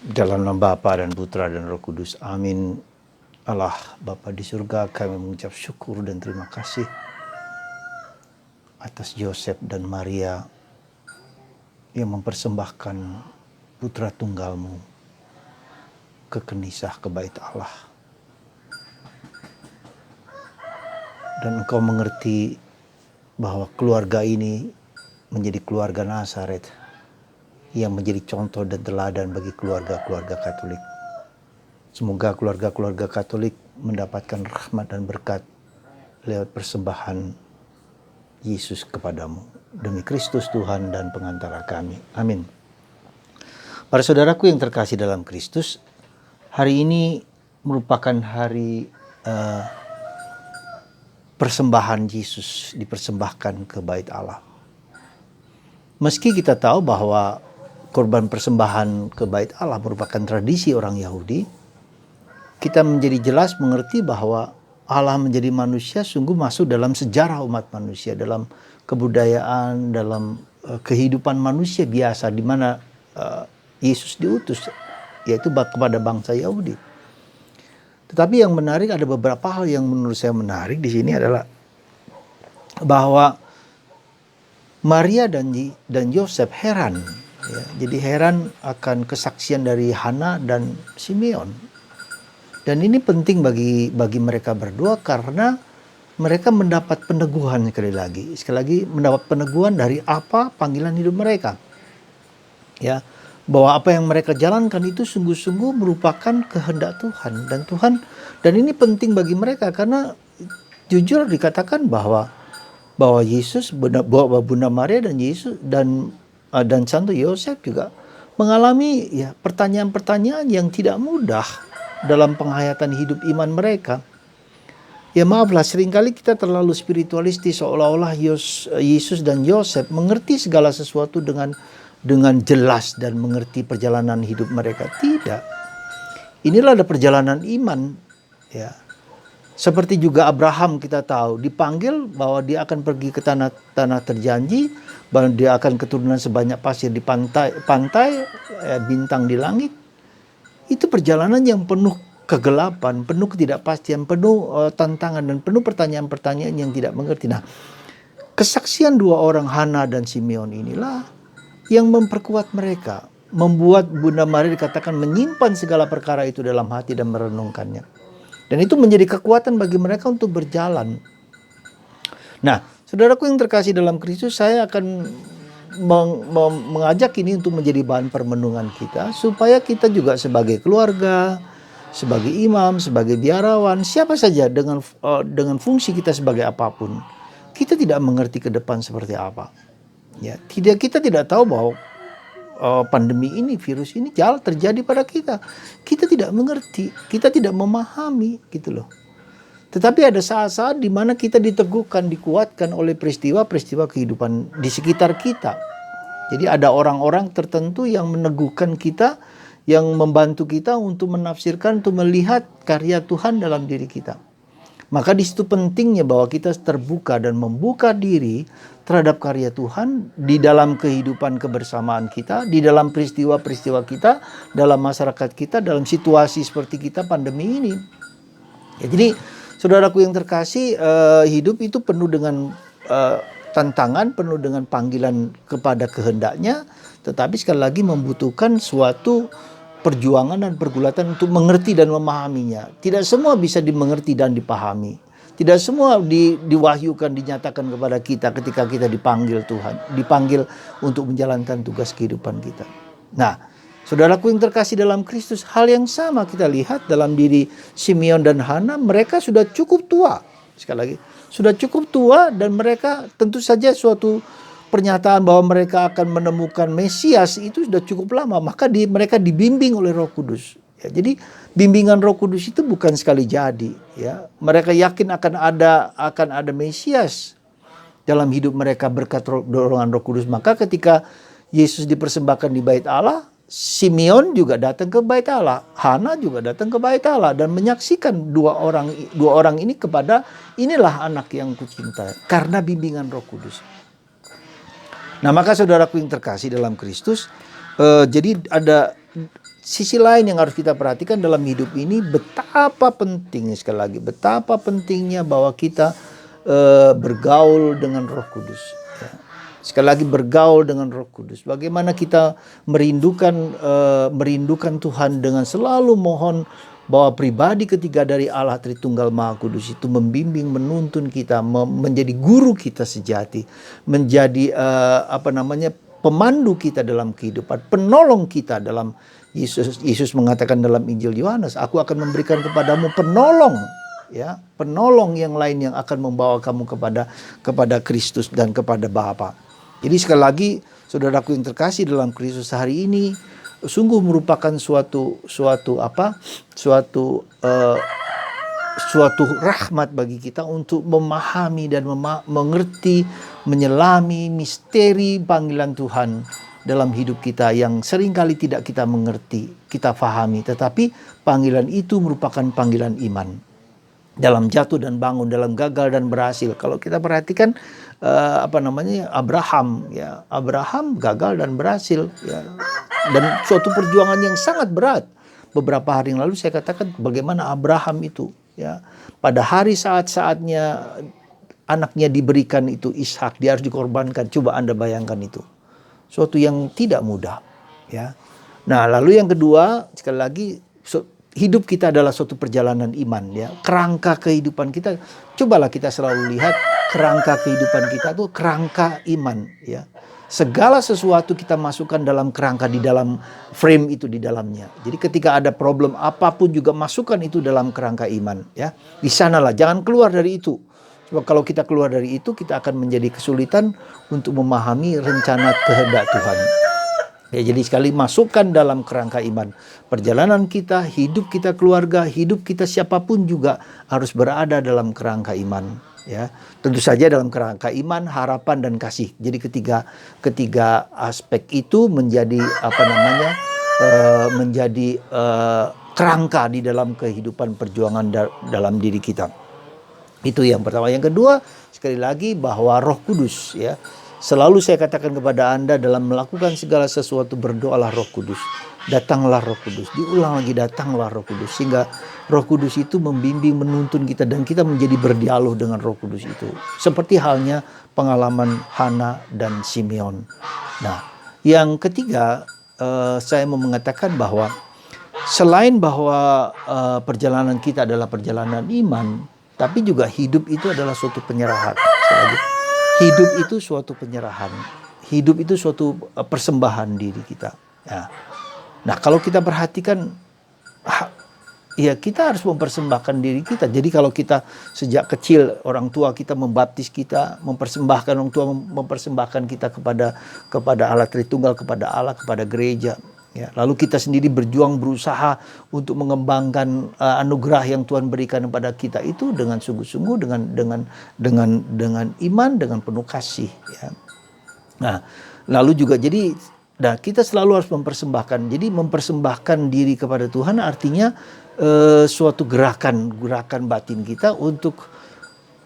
Dalam nama Bapa dan Putra dan Roh Kudus. Amin. Allah Bapa di surga, kami mengucap syukur dan terima kasih atas Yosef dan Maria yang mempersembahkan putra tunggalmu ke kenisah ke bait Allah. Dan engkau mengerti bahwa keluarga ini menjadi keluarga Nazaret yang menjadi contoh dan teladan bagi keluarga-keluarga Katolik. Semoga keluarga-keluarga Katolik mendapatkan rahmat dan berkat lewat persembahan Yesus kepadamu. Demi Kristus Tuhan dan pengantara kami. Amin. Para saudaraku yang terkasih dalam Kristus, hari ini merupakan hari persembahan Yesus dipersembahkan ke bait Allah. Meski kita tahu bahwa korban persembahan ke bait Allah merupakan tradisi orang Yahudi, kita menjadi jelas mengerti bahwa Allah menjadi manusia sungguh masuk dalam sejarah umat manusia, dalam kebudayaan, dalam kehidupan manusia biasa di mana Yesus diutus, yaitu kepada bangsa Yahudi. Tetapi yang menarik, ada beberapa hal yang menurut saya menarik di sini adalah bahwa Maria dan Yosef heran. Ya, jadi heran akan kesaksian dari Hana dan Simeon. Dan ini penting bagi mereka berdua karena mereka mendapat peneguhan sekali lagi mendapat peneguhan dari apa panggilan hidup mereka. Ya, bahwa apa yang mereka jalankan itu sungguh-sungguh merupakan kehendak Tuhan dan ini penting bagi mereka karena jujur dikatakan bahwa Yesus, bahwa Bunda Maria dan Yesus dan Santo Yosef juga mengalami pertanyaan-pertanyaan yang tidak mudah dalam penghayatan hidup iman mereka. Ya maaflah, seringkali kita terlalu spiritualistis seolah-olah Yesus dan Yosef mengerti segala sesuatu dengan jelas dan mengerti perjalanan hidup mereka. Tidak. Inilah ada perjalanan iman, ya. Seperti juga Abraham, kita tahu dipanggil bahwa dia akan pergi ke tanah terjanji, bahwa dia akan keturunan sebanyak pasir di pantai, bintang di langit. Itu perjalanan yang penuh kegelapan, penuh ketidakpastian, penuh tantangan dan penuh pertanyaan-pertanyaan yang tidak mengerti. Nah, kesaksian dua orang Hana dan Simeon inilah yang memperkuat mereka, membuat Bunda Maria dikatakan menyimpan segala perkara itu dalam hati dan merenungkannya. Dan itu menjadi kekuatan bagi mereka untuk berjalan. Nah, saudaraku yang terkasih dalam Kristus, saya akan mengajak ini untuk menjadi bahan permenungan kita, supaya kita juga sebagai keluarga, sebagai imam, sebagai biarawan, siapa saja dengan fungsi kita sebagai apapun, kita tidak mengerti ke depan seperti apa. Ya, kita tidak tahu bahwa pandemi ini, virus ini terjadi pada kita. Kita tidak mengerti, kita tidak memahami gitu loh. Tetapi ada saat-saat di mana kita diteguhkan, dikuatkan oleh peristiwa-peristiwa kehidupan di sekitar kita. Jadi ada orang-orang tertentu yang meneguhkan kita, yang membantu kita untuk menafsirkan, untuk melihat karya Tuhan dalam diri kita. Maka di situ pentingnya bahwa kita terbuka dan membuka diri terhadap karya Tuhan di dalam kehidupan kebersamaan kita, di dalam peristiwa-peristiwa kita, dalam masyarakat kita, dalam situasi seperti kita pandemi ini. Ya, jadi saudaraku yang terkasih, hidup itu penuh dengan tantangan, penuh dengan panggilan kepada kehendaknya, tetapi sekali lagi membutuhkan suatu perjuangan dan pergulatan untuk mengerti dan memahaminya. Tidak semua bisa dimengerti dan dipahami. Tidak semua diwahyukan, dinyatakan kepada kita ketika kita dipanggil Tuhan, dipanggil untuk menjalankan tugas kehidupan kita. Nah, saudaraku yang terkasih dalam Kristus, hal yang sama kita lihat dalam diri Simeon dan Hana. Mereka sudah cukup tua. Sekali lagi, sudah cukup tua dan mereka tentu saja suatu pernyataan bahwa mereka akan menemukan Mesias itu sudah cukup lama. Maka mereka dibimbing oleh Roh Kudus. Ya, jadi bimbingan Roh Kudus itu bukan sekali jadi. Ya, mereka yakin akan ada Mesias dalam hidup mereka berkat dorongan Roh Kudus. Maka ketika Yesus dipersembahkan di bait Allah, Simeon juga datang ke bait Allah, Hana juga datang ke bait Allah dan menyaksikan dua orang ini kepada inilah anak yang kucinta karena bimbingan Roh Kudus. Nah, maka saudaraku yang terkasih dalam Kristus, jadi ada sisi lain yang harus kita perhatikan dalam hidup ini, betapa pentingnya, sekali lagi, betapa pentingnya bahwa kita bergaul dengan Roh Kudus. Ya. Sekali lagi, bergaul dengan Roh Kudus. Bagaimana kita merindukan Tuhan dengan selalu mohon bahwa pribadi ketiga dari Allah Tritunggal Maha Kudus itu membimbing, menuntun kita, menjadi guru kita sejati, menjadi pemandu kita dalam kehidupan, penolong kita dalam Yesus mengatakan dalam Injil Yohanes, aku akan memberikan kepadamu penolong, ya, penolong yang lain yang akan membawa kamu kepada Kristus dan kepada Bapa. Jadi sekali lagi, saudaraku yang terkasih dalam Kristus, hari ini sungguh merupakan suatu rahmat bagi kita untuk memahami dan mengerti, menyelami misteri panggilan Tuhan dalam hidup kita yang seringkali tidak kita mengerti, kita fahami. Tetapi panggilan itu merupakan panggilan iman. Dalam jatuh dan bangun, dalam gagal dan berhasil. Kalau kita perhatikan Abraham gagal dan berhasil, ya. Dan suatu perjuangan yang sangat berat. Beberapa hari yang lalu saya katakan bagaimana Abraham itu, ya, pada hari saat-saatnya anaknya diberikan itu Ishak, dia harus dikorbankan. Coba Anda bayangkan itu. Suatu yang tidak mudah, ya. Nah, lalu yang kedua, sekali lagi, hidup kita adalah suatu perjalanan iman, ya. Kerangka kehidupan kita, cobalah kita selalu lihat kerangka kehidupan kita itu kerangka iman, ya. Segala sesuatu kita masukkan dalam kerangka, di dalam frame itu di dalamnya. Jadi ketika ada problem apapun juga masukkan itu dalam kerangka iman, ya. Di sanalah, jangan keluar dari itu. Sebab kalau kita keluar dari itu, kita akan menjadi kesulitan untuk memahami rencana kehendak Tuhan. Ya, jadi sekali masukkan dalam kerangka iman. Perjalanan kita, hidup kita, keluarga, hidup kita siapapun juga harus berada dalam kerangka iman. Ya, tentu saja dalam kerangka iman, harapan dan kasih. Jadi ketiga aspek itu menjadi kerangka di dalam kehidupan perjuangan dalam diri kita. Itu yang pertama. Yang kedua, sekali lagi bahwa Roh Kudus, ya. Selalu saya katakan kepada Anda dalam melakukan segala sesuatu, berdoalah Roh Kudus. Datanglah Roh Kudus. Diulang lagi, datanglah Roh Kudus. Sehingga Roh Kudus itu membimbing, menuntun kita, dan kita menjadi berdialog dengan Roh Kudus itu. Seperti halnya pengalaman Hana dan Simeon. Nah, yang ketiga, saya mau mengatakan bahwa selain bahwa perjalanan kita adalah perjalanan iman, tapi juga hidup itu adalah suatu penyerahan. Hidup itu suatu penyerahan. Hidup itu suatu persembahan diri kita. Ya. Nah, kalau kita perhatikan, ya kita harus mempersembahkan diri kita. Jadi kalau kita sejak kecil, orang tua kita membaptis kita, mempersembahkan, orang tua mempersembahkan kita kepada Allah Tritunggal, kepada Allah, kepada gereja. Ya, lalu kita sendiri berjuang, berusaha untuk mengembangkan anugerah yang Tuhan berikan kepada kita itu dengan sungguh-sungguh, dengan iman, dengan penuh kasih. Ya. Nah, lalu juga jadi, kita selalu harus mempersembahkan. Jadi mempersembahkan diri kepada Tuhan artinya suatu gerakan batin kita untuk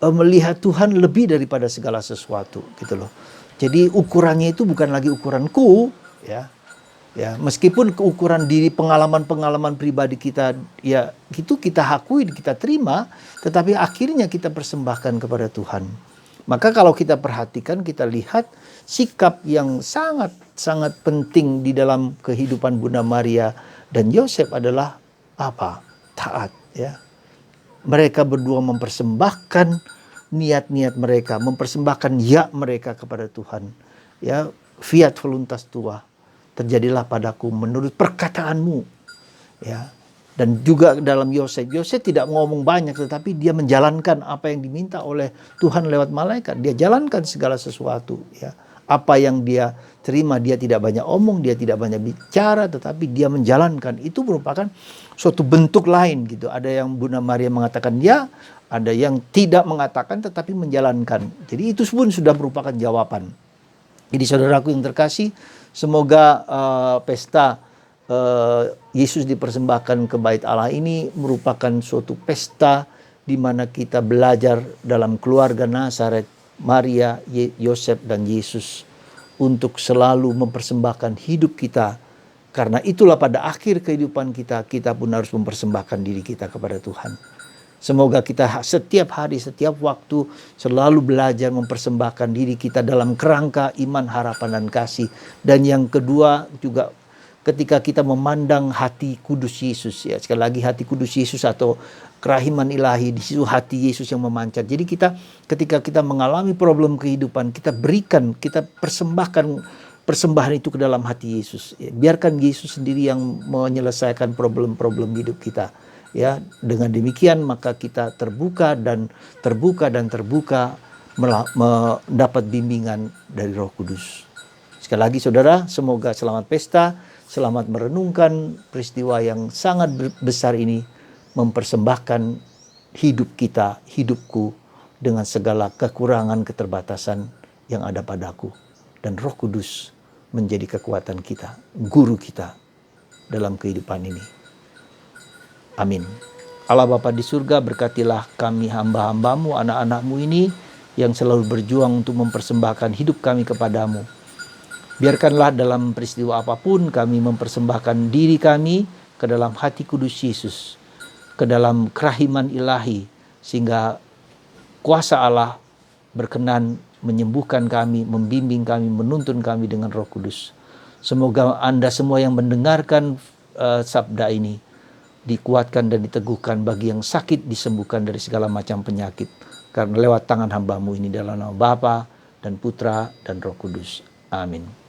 melihat Tuhan lebih daripada segala sesuatu, gitu loh. Jadi ukurannya itu bukan lagi ukuranku, ya. Ya, meskipun keukuran diri, pengalaman pribadi kita, ya itu kita akui, kita terima, tetapi akhirnya kita persembahkan kepada Tuhan. Maka kalau kita perhatikan, kita lihat sikap yang sangat penting di dalam kehidupan Bunda Maria dan Yosef adalah apa? Taat, ya. Mereka berdua mempersembahkan niat-niat mereka, mempersembahkan ya mereka kepada Tuhan. Ya, fiat voluntas tua. Terjadilah padaku menurut perkataanmu, ya. Dan juga dalam Yosef tidak ngomong banyak, tetapi dia menjalankan apa yang diminta oleh Tuhan lewat malaikat. Dia jalankan segala sesuatu, ya. Apa yang dia terima, dia tidak banyak omong, dia tidak banyak bicara, tetapi dia menjalankan. Itu merupakan suatu bentuk lain, gitu. Ada yang Bunda Maria mengatakan ya, ada yang tidak mengatakan tetapi menjalankan. Jadi itu pun sudah merupakan jawaban. Jadi saudaraku yang terkasih, semoga pesta Yesus dipersembahkan ke bait Allah ini merupakan suatu pesta di mana kita belajar dalam keluarga Nazaret, Maria, Yosef dan Yesus, untuk selalu mempersembahkan hidup kita Karena itulah pada akhir kehidupan kita, kita pun harus mempersembahkan diri kita kepada Tuhan. Semoga kita setiap hari, setiap waktu selalu belajar mempersembahkan diri kita dalam kerangka iman, harapan, dan kasih. Dan yang kedua juga ketika kita memandang hati kudus Yesus, ya sekali lagi hati kudus Yesus atau kerahiman ilahi, di situ hati Yesus yang memancar. Jadi ketika kita mengalami problem kehidupan, kita berikan, kita persembahkan persembahan itu ke dalam hati Yesus. Ya, biarkan Yesus sendiri yang menyelesaikan problem-problem hidup kita. Ya, dengan demikian maka kita terbuka mendapat bimbingan dari Roh Kudus. Sekali lagi saudara, semoga selamat pesta, selamat merenungkan peristiwa yang sangat besar ini, mempersembahkan hidup kita, hidupku dengan segala kekurangan, keterbatasan yang ada padaku. Dan Roh Kudus menjadi kekuatan kita, guru kita dalam kehidupan ini. Amin. Allah Bapa di surga, berkatilah kami hamba-hambamu, anak-anakmu ini yang selalu berjuang untuk mempersembahkan hidup kami kepadamu. Biarkanlah dalam peristiwa apapun kami mempersembahkan diri kami ke dalam hati kudus Yesus, ke dalam kerahiman ilahi, sehingga kuasa Allah berkenan menyembuhkan kami, membimbing kami, menuntun kami dengan Roh Kudus. Semoga Anda semua yang mendengarkan sabda ini dikuatkan dan diteguhkan, bagi yang sakit disembuhkan dari segala macam penyakit. Karena lewat tangan hamba-Mu ini, dalam nama Bapa dan Putra dan Roh Kudus. Amin.